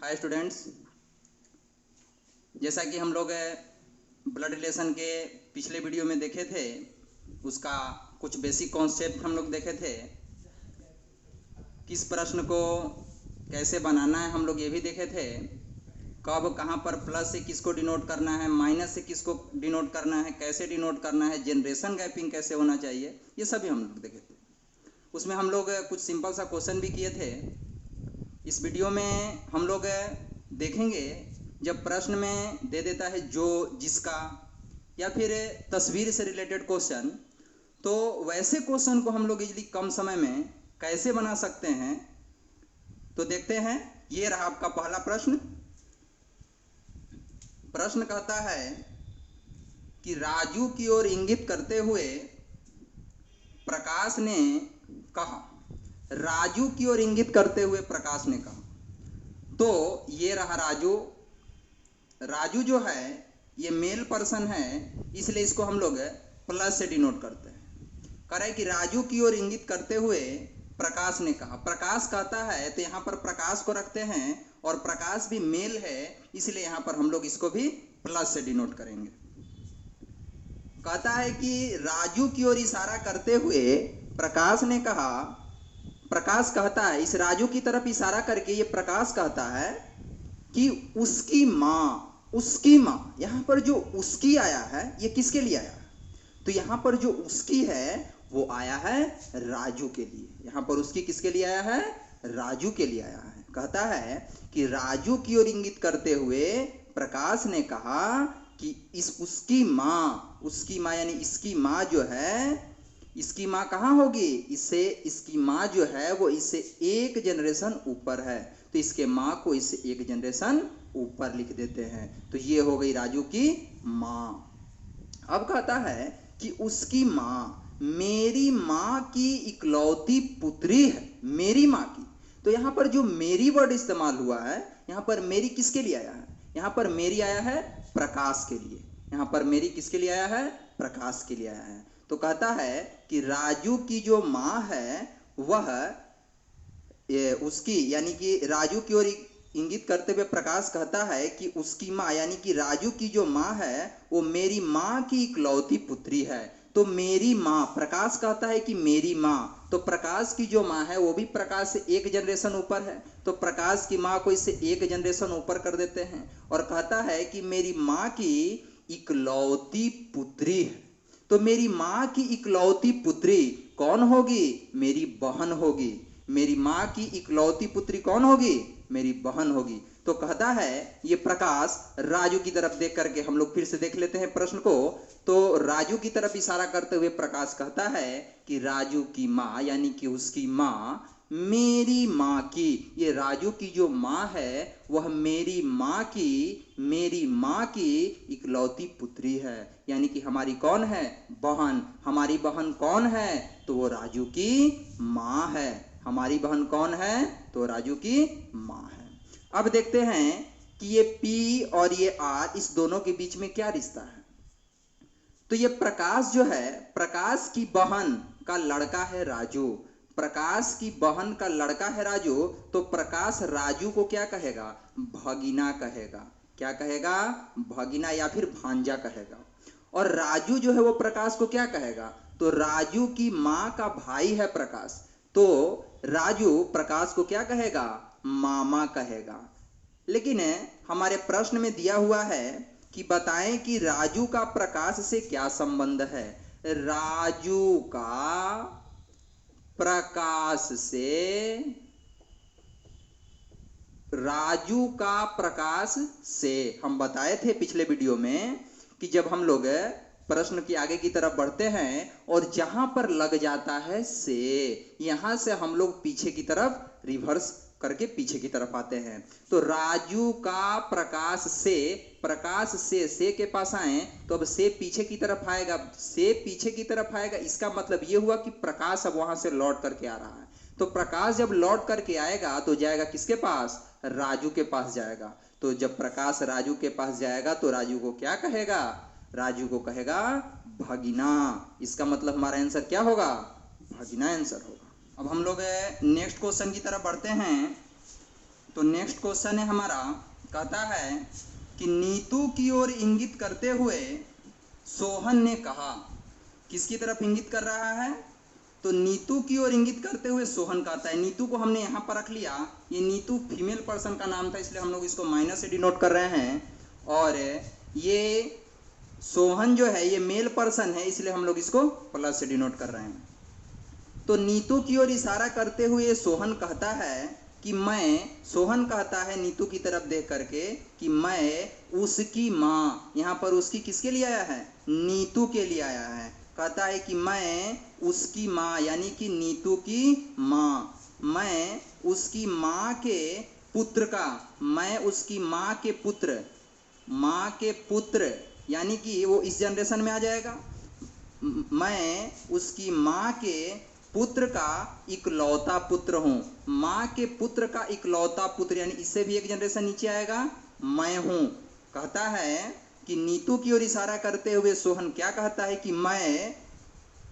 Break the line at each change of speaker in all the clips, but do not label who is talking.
Hi students, जैसा कि हम लोग ब्लड रिलेशन के पिछले वीडियो में देखे थे, उसका कुछ बेसिक कॉन्सेप्ट हम लोग देखे थे। किस प्रश्न को कैसे बनाना है हम लोग ये भी देखे थे। कब कहाँ पर प्लस से किसको डिनोट करना है, माइनस से किसको डिनोट करना है, कैसे डिनोट करना है, जनरेशन गैपिंग कैसे होना चाहिए, ये सभी हम लोग देखे थे। उसमें हम लोग कुछ सिंपल सा क्वेश्चन भी किए थे। इस वीडियो में हम लोग देखेंगे जब प्रश्न में दे देता है जो, जिसका, या फिर तस्वीर से रिलेटेड क्वेश्चन, तो वैसे क्वेश्चन को हम लोग इजीली कम समय में कैसे बना सकते हैं। तो देखते हैं। ये रहा आपका पहला प्रश्न। प्रश्न कहता है कि राजू की ओर इंगित करते हुए प्रकाश ने कहा। राजू की ओर इंगित करते हुए प्रकाश ने कहा। तो ये रहा राजू। राजू जो है ये मेल पर्सन है, इसलिए इसको हम लोग प्लस से डिनोट करते हैं। कह रहे कि राजू की ओर इंगित करते हुए प्रकाश ने कहा। प्रकाश कहता है तो यहाँ पर प्रकाश को रखते हैं, और प्रकाश भी मेल है, इसलिए यहाँ पर हम लोग इसको भी प्लस से डिनोट करेंगे। कहता है कि राजू की ओर इशारा करते हुए प्रकाश ने कहा। प्रकाश कहता है, इस राजू की तरफ इशारा करके ये प्रकाश कहता है कि उसकी माँ, उसकी माँ, यहाँ पर जो उसकी आया है ये किसके लिए आया है? तो यहाँ पर जो उसकी है वो आया है राजू के लिए। यहाँ पर उसकी किसके लिए आया है? राजू के लिए आया है। कहता है कि राजू की ओर इंगित करते हुए प्रकाश ने कहा कि इस उसकी माँ यानी इसकी माँ जो है, इसकी माँ कहाँ होगी? इसकी माँ जो है वो इससे एक जनरेशन ऊपर है, तो इसके माँ को इससे एक जनरेशन ऊपर लिख देते हैं। तो ये हो गई राजू की माँ। अब कहता है कि उसकी माँ मेरी माँ की इकलौती पुत्री है। मेरी माँ की, तो यहाँ पर जो मेरी वर्ड इस्तेमाल हुआ है, यहाँ पर मेरी किसके लिए आया है? यहाँ पर मेरी आया है प्रकाश के लिए। यहाँ पर मेरी किसके लिए आया है? प्रकाश के लिए आया है। तो कहता है कि राजू की जो माँ है वह उसकी, यानी कि राजू की ओर इंगित करते हुए प्रकाश कहता है कि उसकी माँ यानी कि राजू की जो माँ है वो मेरी माँ की इकलौती पुत्री है। तो मेरी माँ, प्रकाश कहता है कि मेरी माँ, तो प्रकाश की जो माँ है वो भी प्रकाश से एक जनरेशन ऊपर है, तो प्रकाश की माँ को इससे एक जनरेशन ऊपर कर देते हैं। और कहता है कि मेरी माँ की इकलौती पुत्री है। तो मेरी माँ की इकलौती पुत्री कौन होगी? मेरी बहन होगी। मेरी माँ की इकलौती पुत्री कौन होगी? मेरी बहन होगी। तो कहता है ये प्रकाश राजू की तरफ देख करके, हम लोग फिर से देख लेते हैं प्रश्न को। तो राजू की तरफ इशारा करते हुए प्रकाश कहता है कि राजू की माँ यानी कि उसकी माँ मेरी माँ की, ये राजू की जो माँ है वह मेरी माँ की इकलौती पुत्री है। यानी कि हमारी कौन है? बहन। हमारी बहन कौन है? तो वो राजू की माँ है। हमारी बहन कौन है? तो राजू की माँ है। अब देखते हैं कि ये P और ये R, इस दोनों के बीच में क्या रिश्ता है। तो ये प्रकाश जो है, प्रकाश की बहन का लड़का है राजू। प्रकाश की बहन का लड़का है राजू, तो प्रकाश राजू को क्या कहेगा? भगिना कहेगा। क्या कहेगा? भगिना या फिर भांजा कहेगा। और राजू जो है वो प्रकाश को क्या कहेगा? तो राजू की माँ का भाई है प्रकाश, तो राजू प्रकाश को क्या कहेगा? मामा कहेगा। लेकिन हमारे प्रश्न में दिया हुआ है कि बताएं कि राजू का प्रकाश से क्या संबंध है। राजू का प्रकाश से हम बताए थे पिछले वीडियो में कि जब हम लोग प्रश्न की आगे की तरफ बढ़ते हैं और जहां पर लग जाता है से, यहां से हम लोग पीछे की तरफ रिवर्स करके पीछे की तरफ आते हैं। तो राजू का प्रकाश से के पास आए तो अब से पीछे की तरफ आएगा, से पीछे की तरफ आएगा। इसका मतलब यह हुआ कि प्रकाश अब वहां से लौट करके आ रहा है। तो प्रकाश जब लौट करके आएगा तो जाएगा किसके पास? राजू के पास जाएगा। तो जब प्रकाश राजू के पास जाएगा तो राजू को क्या कहेगा? राजू को कहेगा भगिना। इसका मतलब हमारा आंसर क्या होगा? भगिना आंसर होगा। अब हम लोग नेक्स्ट क्वेश्चन की तरफ बढ़ते हैं। तो नेक्स्ट क्वेश्चन है हमारा, कहता है कि नीतू की ओर इंगित करते हुए सोहन ने कहा। किसकी तरफ इंगित कर रहा है? तो नीतू की ओर इंगित करते हुए सोहन कहता है। नीतू को हमने यहाँ पर रख लिया, ये नीतू फीमेल पर्सन का नाम था, इसलिए हम लोग इसको माइनस से डिनोट कर रहे हैं। और ये सोहन जो है ये मेल पर्सन है, इसलिए हम लोग इसको प्लस से डिनोट कर रहे हैं। तो नीतू की ओर इशारा करते हुए सोहन कहता है कि सोहन कहता है नीतू की तरफ देख करके कि मैं उसकी माँ, यहाँ पर उसकी किसके लिए आया है? नीतू के लिए आया है। कहता है कि मैं उसकी माँ, यानी कि नीतू की माँ, मैं उसकी माँ के पुत्र का, मैं उसकी माँ के पुत्र, माँ के पुत्र यानी कि वो इस जनरेशन में आ जाएगा। मैं उसकी माँ के पुत्र का इकलौता पुत्र हूँ। माँ के पुत्र का इकलौता पुत्र, यानी इससे भी एक जनरेशन नीचे आएगा, मैं हूँ। कहता है कि नीतू की ओर इशारा करते हुए सोहन क्या कहता है कि मैं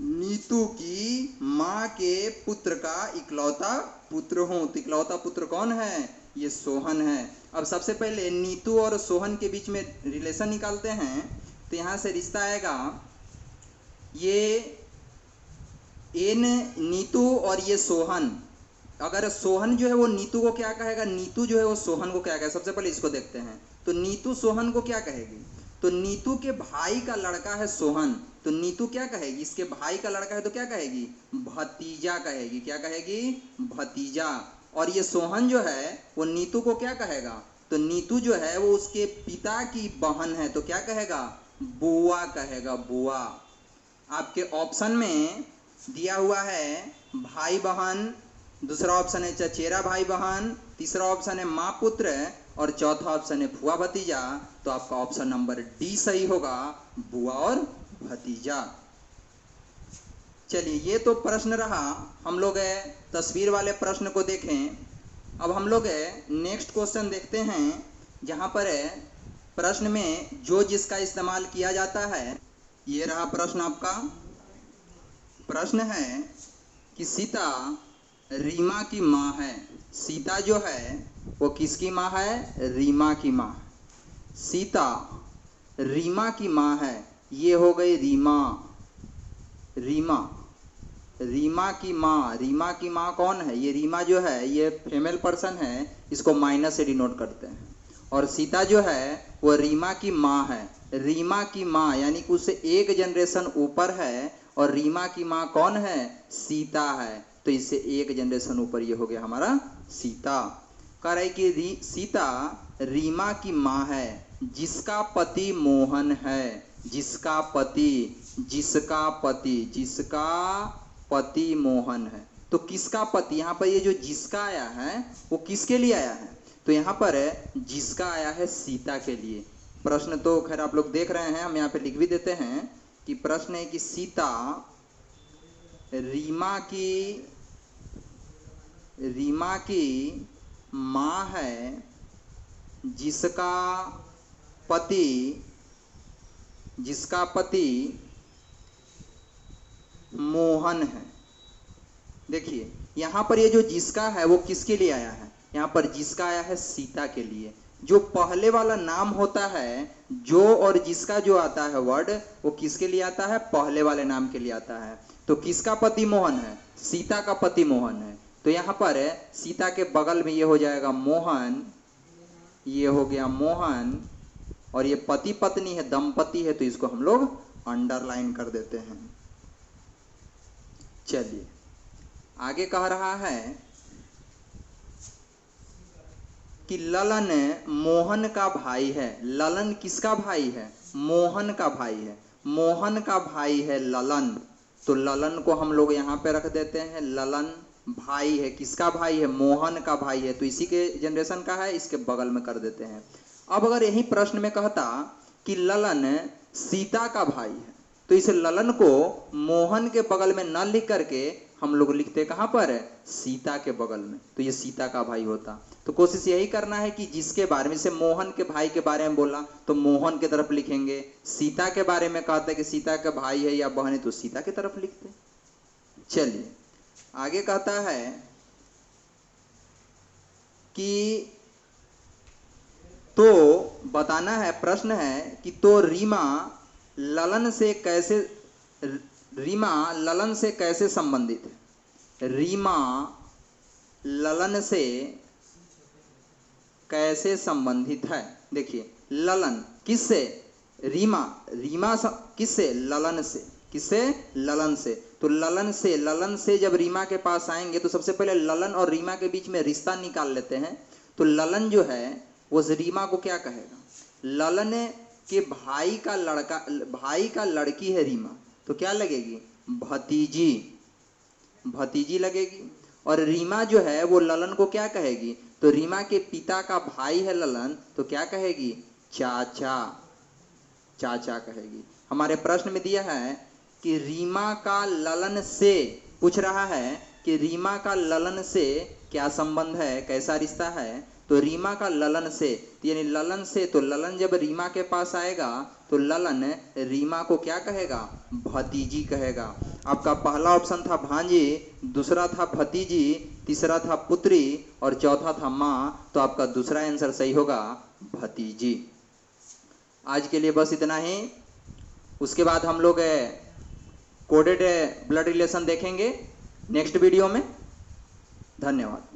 नीतू की माँ के पुत्र का इकलौता पुत्र हूँ। तो इकलौता पुत्र कौन है? ये सोहन है। अब सबसे पहले नीतू और सोहन के बीच में रिलेशन निकालते हैं। तो यहाँ से रिश्ता आएगा, ये नीतू और ये सोहन। अगर सोहन जो है वो नीतू को क्या कहेगा, नीतू जो है वो सोहन को क्या कहेगा, सबसे पहले इसको देखते हैं। तो नीतू सोहन को क्या कहेगी? तो नीतू के भाई का लड़का है सोहन, तो नीतू क्या कहेगी? इसके भाई का लड़का है तो क्या कहेगी? भतीजा कहेगी। क्या कहेगी? भतीजा। और ये सोहन जो है वो नीतू को क्या कहेगा? तो नीतू जो है वो उसके पिता की बहन है, तो क्या कहेगा? बुआ कहेगा, बुआ। आपके ऑप्शन में दिया हुआ है भाई बहन, दूसरा ऑप्शन है चचेरा भाई बहन, तीसरा ऑप्शन है माँ पुत्र, और चौथा ऑप्शन है फुआ भतीजा। तो आपका ऑप्शन नंबर डी सही होगा, बुआ और भतीजा। चलिए, ये तो प्रश्न रहा। हम लोग तस्वीर वाले प्रश्न को देखें। अब हम लोग नेक्स्ट क्वेश्चन देखते हैं, जहां पर प्रश्न में जो जिसका इस्तेमाल किया जाता है। ये रहा प्रश्न आपका। प्रश्न है कि सीता रीमा की माँ है। सीता जो है वो किसकी माँ है? रीमा की माँ। सीता रीमा की माँ है। ये हो गई रीमा। रीमा, रीमा की माँ। रीमा की माँ कौन है? ये रीमा जो है ये फीमेल पर्सन है, इसको माइनस से डिनोट करते हैं। और सीता जो है वो रीमा की माँ है। रीमा की माँ यानी कि उससे एक जनरेशन ऊपर है, और रीमा की माँ कौन है? सीता है। तो इससे एक जनरेशन ऊपर ये हो गया हमारा सीता। कह रहा है कि सीता रीमा की माँ है जिसका पति मोहन है। जिसका पति मोहन है। तो किसका पति, यहाँ पर ये जो जिसका आया है वो किसके लिए आया है? तो यहाँ पर जिसका आया है सीता के लिए। प्रश्न तो खैर आप लोग देख रहे हैं, हम यहाँ पे लिख भी देते हैं कि प्रश्न है कि सीता रीमा की माँ है जिसका पति मोहन है। देखिए यहाँ पर ये जो जिसका है वो किसके लिए आया है? यहाँ पर जिसका आया है सीता के लिए। जो पहले वाला नाम होता है, जो और जिसका जो आता है वर्ड, वो किसके लिए आता है? पहले वाले नाम के लिए आता है। तो किसका पति मोहन है? सीता का पति मोहन है। तो यहाँ पर सीता के बगल में ये हो जाएगा मोहन, ये हो गया मोहन, और ये पति पत्नी है, दंपति है, तो इसको हम लोग अंडरलाइन कर देते हैं। चलिए आगे कह रहा है कि ललन मोहन का भाई है। ललन किसका भाई है? मोहन का भाई है। मोहन का भाई है ललन। तो ललन को हम लोग यहाँ पे रख देते हैं। ललन भाई है, किसका भाई है? मोहन का भाई है। तो इसी के जनरेशन का है, इसके बगल में कर देते हैं। अब अगर यही प्रश्न में कहता कि ललन सीता का भाई है, तो इस ललन को मोहन के बगल में न लिख करके हम लोग लिखते कहाँ पर? सीता के बगल में। तो ये सीता का भाई होता। तो कोशिश यही करना है कि जिसके बारे में, से मोहन के भाई के बारे में बोला तो मोहन की तरफ लिखेंगे। सीता के बारे में कहते हैं कि सीता का भाई है या बहन है, तो सीता की तरफ लिखते। चलिए आगे कहता है कि तो बताना है, प्रश्न है कि तो रीमा ललन से कैसे संबंधित है? रीमा ललन से कैसे संबंधित है? देखिए, ललन किससे? रीमा किससे? ललन से। किससे? ललन से। तो ललन से जब रीमा के पास आएंगे तो सबसे पहले ललन और रीमा के बीच में रिश्ता निकाल लेते हैं। तो ललन जो है वो रीमा को क्या कहेगा? ललन के भाई का लड़की है रीमा, तो क्या लगेगी? भतीजी लगेगी। और रीमा जो है वो ललन को क्या कहेगी? तो रीमा के पिता का भाई है ललन, तो क्या कहेगी? चाचा कहेगी। हमारे प्रश्न में दिया है कि रीमा का ललन से, पूछ रहा है कि रीमा का ललन से क्या संबंध है, कैसा रिश्ता है? तो रीमा का ललन से, यानी ललन से, तो ललन जब रीमा के पास आएगा तो ललन रीमा को क्या कहेगा? भतीजी कहेगा। आपका पहला ऑप्शन था भांजी, दूसरा था भतीजी, तीसरा था पुत्री और चौथा था माँ। तो आपका दूसरा आंसर सही होगा, भतीजी। आज के लिए बस इतना ही। उसके बाद हम लोग कोडेड ब्लड रिलेशन देखेंगे नेक्स्ट वीडियो में। धन्यवाद।